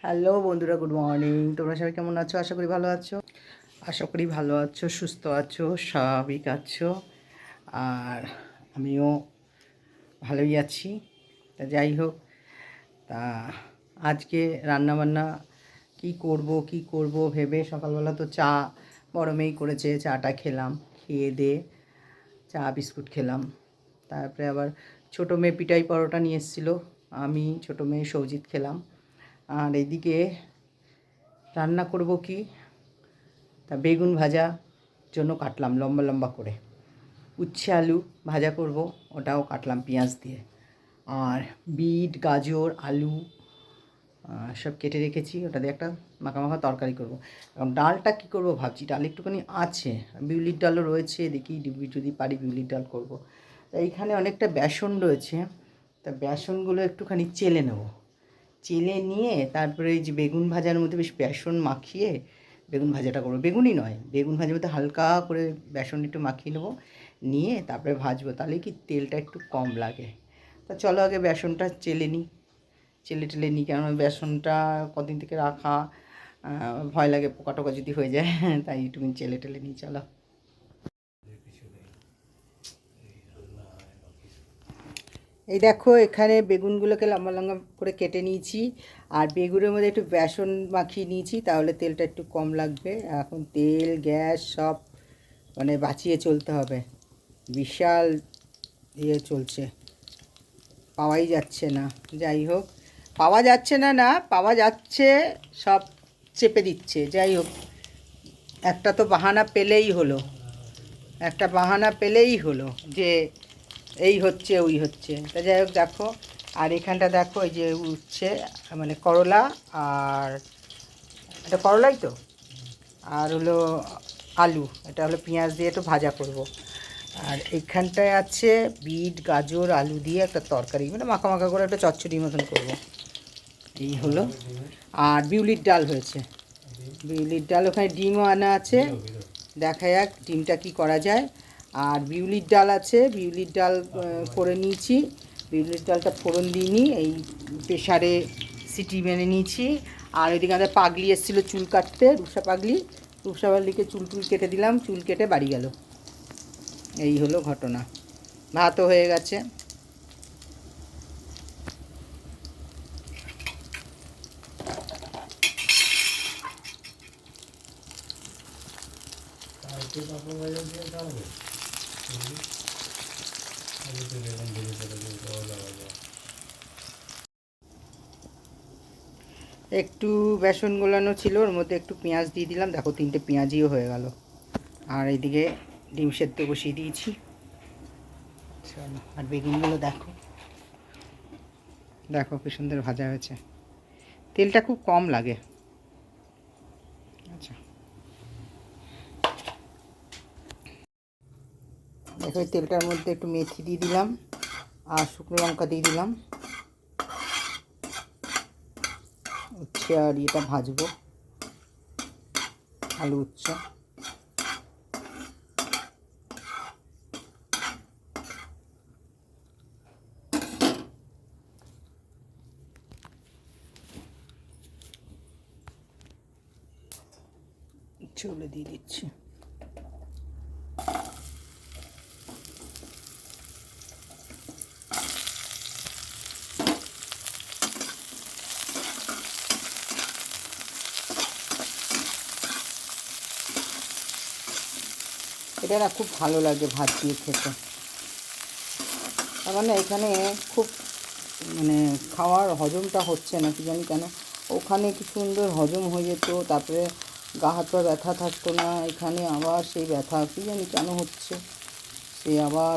Hello বন্ধুরা, good morning. তোমরা সবাই কেমন আছো? আশা করি ভালো আছো। সুস্থ আছো, স্বাভাবিক আছো। আর আমিও ভালোই আছি। তা যাই হোক, তা আজকে রান্নাবান্না কি করব ভেবে সকালবেলা তো চা বড় মেয়েই করেছে, চাটা খেলাম। খেয়ে দিয়ে চা বিস্কুট খেলাম। তারপরে আবার ছোটো মেয়ে পিঠাই পরোটা নিয়ে এসেছিলো, আমি ছোটো মেয়ে সৌজিত খেলাম। আর এদিকে রান্না করব কি, তা বেগুন ভাজা জন্য কাটলাম লম্বা লম্বা করে। উচ্ছে আলু ভাজা করব, ওটাও কাটলাম পেঁয়াজ দিয়ে। আর বিট গাজর আলু সব কেটে রেখেছি, ওটা দিয়ে একটা মাখা মাখা তরকারি করব। এখন ডালটা কী করব ভাবছি, ডাল একটুখানি আছে, বিউলির ডালও রয়েছে, দেখি যদি পারি বিউলির ডাল করব। তা এইখানে অনেকটা বেসন রয়েছে, তা বেসনগুলো একটুখানি চেলে নেব। চেলে নিয়ে তারপরে এই যে বেগুন ভাজার মধ্যে বেশ বেসন মাখিয়ে বেগুন ভাজাটা করবো। বেগুনই নয়, বেগুন ভাজার মধ্যে হালকা করে বেসন একটু মাখিয়ে নেবো, নিয়ে তারপরে ভাজবো। তাহলে কি তেলটা একটু কম লাগে। তা চলো আগে বেসনটা চেলে নিই, টেলে নিই, কেন বেসনটা কদিন থেকে রাখা, ভয় লাগে পোকা টোকা যদি হয়ে যায়, তাই একটুখানি টেলে নিই। চলো, এই দেখো এখানে বেগুনগুলোকে লম্বা লম্বা করে কেটে নিয়েছি, আর বেগুনের মধ্যে একটু বেসন মাখিয়ে নিয়েছি, তাহলে তেলটা একটু কম লাগবে। এখন তেল গ্যাস সব মানে বাঁচিয়ে চলতে হবে, বিশাল ইয়ে চলছে, পাওয়াই যাচ্ছে না। যাই হোক, পাওয়া যাচ্ছে না, পাওয়া যাচ্ছে, সব চেপে দিচ্ছে। যাই হোক, একটা তো বাহানা পেলেই হলো, যে এই হচ্ছে ওই হচ্ছে। তা যাই হোক দেখো, আর এখানটা দেখো এই যে উচ্ছে মানে করলা, আর এটা করলাই তো, আর হলো আলু, এটা হলো পেঁয়াজ দিয়ে একটু ভাজা করব। আর এইখানটায় আছে বিট গাজর আলু দিয়ে একটা তরকারি, মানে মাখা মাখা করে একটা চচ্চড়ি মতন করব। এই হলো। আর বিউলির ডাল হয়েছে, বিউলির ডাল, ওখানে ডিমও আনা আছে, দেখা যাক ডিমটা কি করা যায়। আর বিউলির ডাল আছে, বিউলির ডাল করে নিয়েছি, বিউলির ডালটা ফোড়ন দিইনি, এই প্রেশারে সিটি মেনে নিয়েছি। আর ওইদিকে আমাদের পাগলি এসেছিলো চুল কাটতে, রূপসা পাগলিকে চুল কেটে দিলাম, চুল কেটে বাড়ি গেল। এই হলো ঘটনা। ভাতও হয়ে গেছে। একটু বেসন গোলানো ছিল, ওর মধ্যে একটু পেঁয়াজ দিয়ে দিলাম, দেখো 3টে পেঁয়াজিও হয়ে গেল। আর এইদিকে ডিম সেদ্ধ বসিয়ে দিয়েছি। আর বেগুনগুলো দেখো দেখো কি সুন্দর ভাজা হয়েছে, তেলটা খুব কম লাগে। আচ্ছা, দেখো এই তেলটার মধ্যে একটু মেথি দিয়ে দিলাম, আর শুকনো লঙ্কা দিয়ে দিলাম। উচ্ছে আর এটা ভাজবো, আলু উচ্ছে। চলে দিয়ে দিচ্ছি। এটা না খুব ভালো লাগে ভাত দিয়ে খেতে। তার মানে এখানে খুব মানে খাওয়ার হজমটা হচ্ছে না, কি জানি কেন। ওখানে কি সুন্দর হজম হয়ে যেত, তারপরে গা হাত পা ব্যথা থাকতো না, এখানে আবার সেই ব্যথা, কি জানি কেন হচ্ছে, সে আবার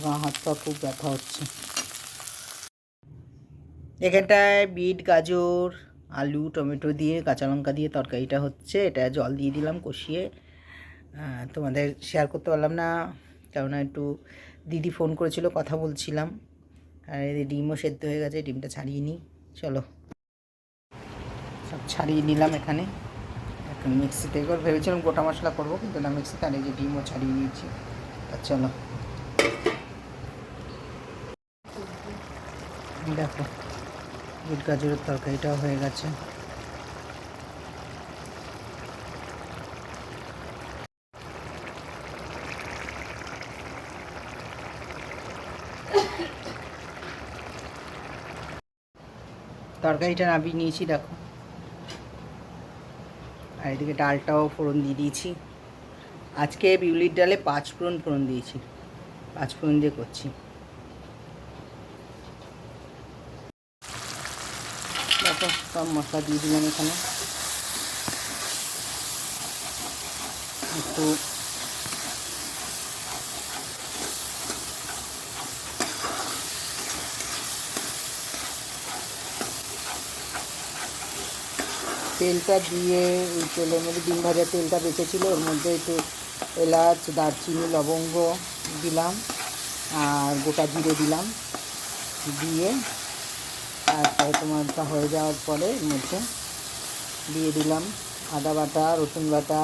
গা হাত পা খুব ব্যথা হচ্ছে। এখানটায় বিট গাজর আলু টমেটো দিয়ে কাঁচা লঙ্কা দিয়ে তরকারিটা হচ্ছে, এটা জল দিয়ে দিলাম কষিয়ে। তোমাদের শেয়ার করতে পারলাম না, কেননা একটু দিদি ফোন করেছিল, কথা বলছিলাম। আর এই ডিমও সেদ্ধ হয়ে গেছে, ডিমটা ছাড়িয়ে নিই। চলো, সব ছাড়িয়ে নিলাম এখানে। এখন মিক্সিতে, এবার ভেবেছিলাম গোটা মশলা করবো, কিন্তু না, মিক্সিতে। আর এই যে ডিমও ছাড়িয়ে নিয়েছি। চলো দেখো, বিট গাজরের তরকারিটাও হয়ে গেছে। তরকারিটা নামিয়ে নিয়েছি দেখো, আর এদিকে ডালটাও ফোড়ন দিয়ে দিয়েছি। আজকে বিউলির ডালে 5 ফোড়ন ফোড়ন দিয়েছি, 5 ফোড়ন দিয়ে করছি। দেখো সব মশলা দিয়ে দিলাম এখানে। একটু তেলটা দিয়ে ওই তেলের মধ্যে ডিম ভাজার তেলটা বেঁচেছিল, ওর মধ্যে একটু এলাচ, দারচিনি, লবঙ্গ দিলাম আর গোটা জিরে দিলাম। দিয়ে তারপরে তোমারটা হয়ে যাওয়ার পরে এর মধ্যে দিয়ে দিলাম আদা বাটা, রসুন বাটা,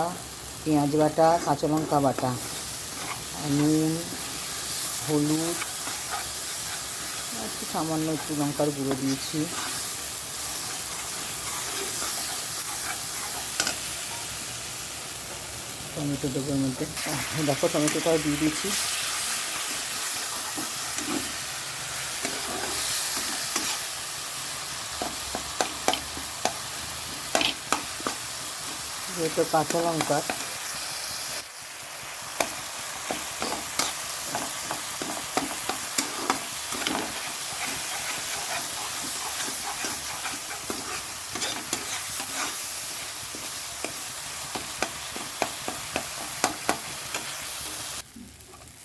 পেঁয়াজ বাটা, কাঁচা লঙ্কা বাটা, নুন, হলুদ, একটু সামান্য একটু লঙ্কার গুঁড়ো দিয়েছি। টমেটো দেবো এর মধ্যে, দেখো টমেটোটাও দিয়ে দিয়েছি। যেহেতু কাঁচা লঙ্কা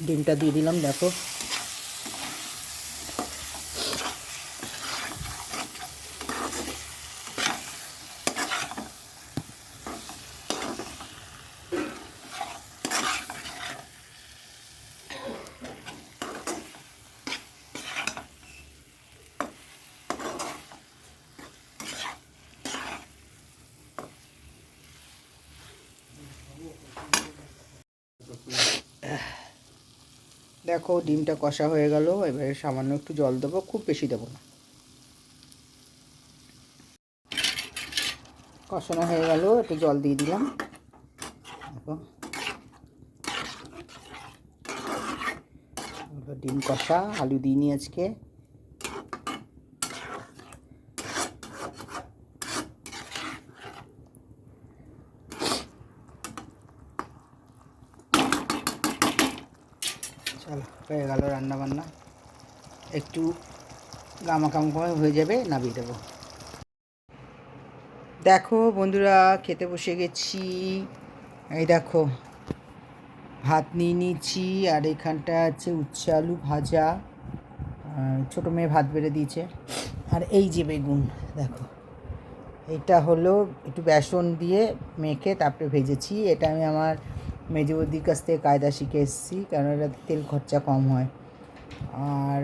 ডিমটা দিয়ে দিলাম দেখো। দেখো ডিমটা কষা হয়ে গেল, এবারে সামান্য একটু জল দেবো, খুব বেশি দেবো না। কষানো হয়ে গেল, একটু জল দিয়ে দিলাম। দেখো ডিম কষা, আলু দিইনি আজকে। চলো হয়ে গেল রান্না বান্না, একটু গামাকাম হয়ে যাবে, নামিয়ে দেবো। দেখো বন্ধুরা খেতে বসে গেছি। এই দেখো ভাত নিয়ে নিয়েছি, আর এখানটা আছে উচ্ছে আলু ভাজা, ছোটো মেয়ে ভাত বেড়ে দিয়েছে। আর এই যে বেগুন দেখো, এটা হলো একটু বেসন দিয়ে মেখে তারপরে ভেজেছি। এটা আমি আমার মেজো বৌদির কাছ থেকে কায়দা শিখে এসেছি, কারণ এটা তেল খরচা কম হয়। আর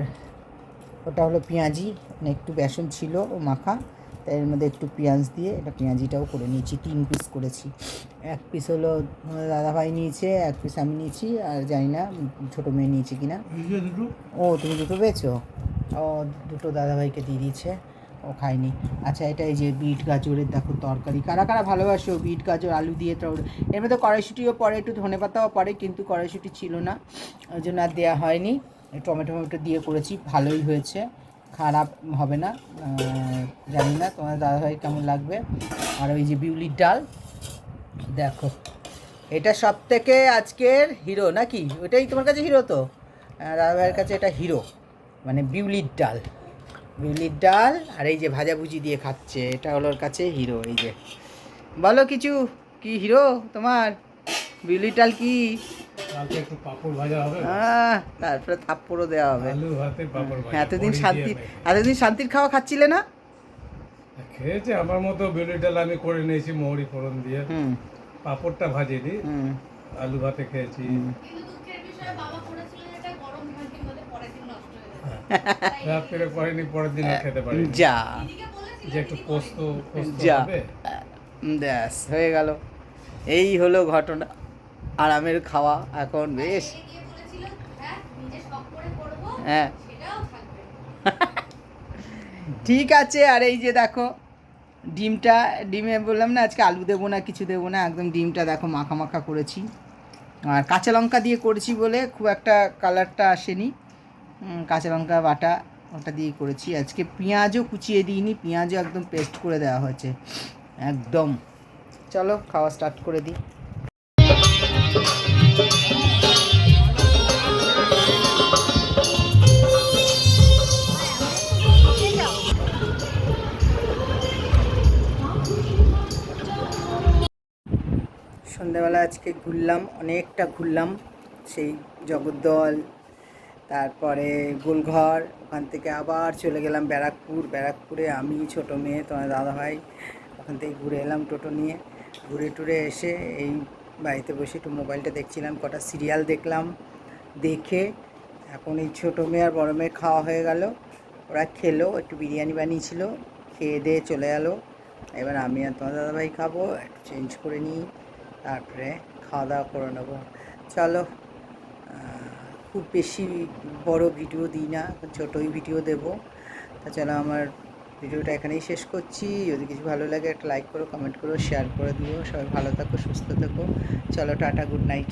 ওটা হলো পেঁয়াজি, মানে একটু বেসন ছিল ও মাখা, তাই এর মধ্যে একটু পেঁয়াজ দিয়ে এটা পেঁয়াজিটাও করে নিয়েছি। 3 পিস করেছি, 1 পিস হলো দাদাভাই নিয়েছে, 1 পিস আমি নিয়েছি, আর জানি না ছোটো মেয়ে নিয়েছে কিনা। ও তুমি দুটো পেয়েছো? ও দুটো দাদাভাইকে দিয়ে দিয়েছে, ও খায়নি। আচ্ছা এটা এই যে বিট গাজরের দেখো তরকারি, কারা কারা ভালোবাসো বিট গাজর আলু দিয়ে এর মধ্যে কড়াইশুঁটিও পড়ে, একটু ধনেপাতাও পড়ে, কিন্তু কড়াইশুঁটি ছিল না, ওই জন্য আর দেওয়া হয়নি। টমেটো দিয়ে করেছি, ভালোই হয়েছে, খারাপ হবে না। জানি না তোমার দাদাভাই কেমন লাগবে। আর ওই যে বিউলির ডাল দেখো, এটা সব থেকে আজকের হিরো নাকি? ওইটাই তোমার কাছে হিরো তো? দাদাভাইয়ের কাছে এটা হিরো, মানে বিউলির ডাল। বিউলির ডাল আর এই যে ভাজাভুজি দিয়ে খাচ্ছে, এটা হলো ওর কাছে হিরো। এই যে বলো কিছু, কি হিরো তোমার বিউলির ডাল? কি একটু পাঁপড় ভাজা হবে, তারপরে থাপ্পড়ও দেওয়া হবে। আলু ভাতে পাঁপড় ভাজা। এতদিন শান্তির খাওয়া খাচ্ছিলে না? খেয়েছে আমার মতো বিউলির ডাল আমি করে নিয়েছি মৌরি ফোড়ন দিয়ে, পাঁপড়টা ভাজিনি, আলু ভাতে খেয়েছি। রাত্রে করেনি, পরের দিন খেতে পারি যা, যে একটু পোস্ত যা হবে, ব্যাস হয়ে গেল। এই হলো ঘটনা, আরামের খাওয়া এখন বেশ। হ্যাঁ ঠিক আছে। আর এই যে দেখো ডিমে বললাম না আজকে আলু দেবো না, কিছু দেবো না, একদম ডিমটা দেখো মাখা মাখা করেছি। আর কাঁচা লঙ্কা দিয়ে করেছি বলে খুব একটা কালারটা আসেনি, কাঁচা লঙ্কা বাটা ওটা দিয়েই করেছি। আজকে পেঁয়াজও কুচিয়ে দিইনি, পেঁয়াজও একদম পেস্ট করে দেওয়া হয়েছে একদম। চলো খাওয়া স্টার্ট করে দিই। সন্ধ্যাবেলা আজকে ঘুরলাম, অনেকটা ঘুরলাম, সেই জগদ্দল, তারপরে গোলঘর, ওখান থেকে আবার চলে গেলাম ব্যারাকপুর। ব্যারাকপুরে আমি, ছোটো মেয়ে, তোমার দাদাভাই, ওখান থেকে ঘুরে এলাম টোটো নিয়ে। ঘুরে টুরে এসে এই বাড়িতে বসে একটু মোবাইলটা দেখছিলাম, কটা সিরিয়াল দেখলাম। দেখে এখন এই ছোটো মেয়ে আর বড়ো মেয়ে খাওয়া হয়ে গেল, ওরা খেলো, একটু বিরিয়ানি বানিয়েছিল, খেয়ে দিয়ে চলে গেলো। এবার আমি আর তোমার দাদাভাই খাবো, একটু চেঞ্জ করে নিই, তারপরে খাওয়া দাওয়া করে নেবো। চলো, খুব বেশি বড় ভিডিও দিই না, ছোটোই ভিডিও দেবো। তা চলো, আমার ভিডিওটা এখানেই শেষ করছি। যদি কিছু ভালো লাগে একটা লাইক করো, কমেন্ট করো, শেয়ার করে দিও। সবাই ভালো থাকো, সুস্থ থাকো। চলো, টাটা, গুড নাইট।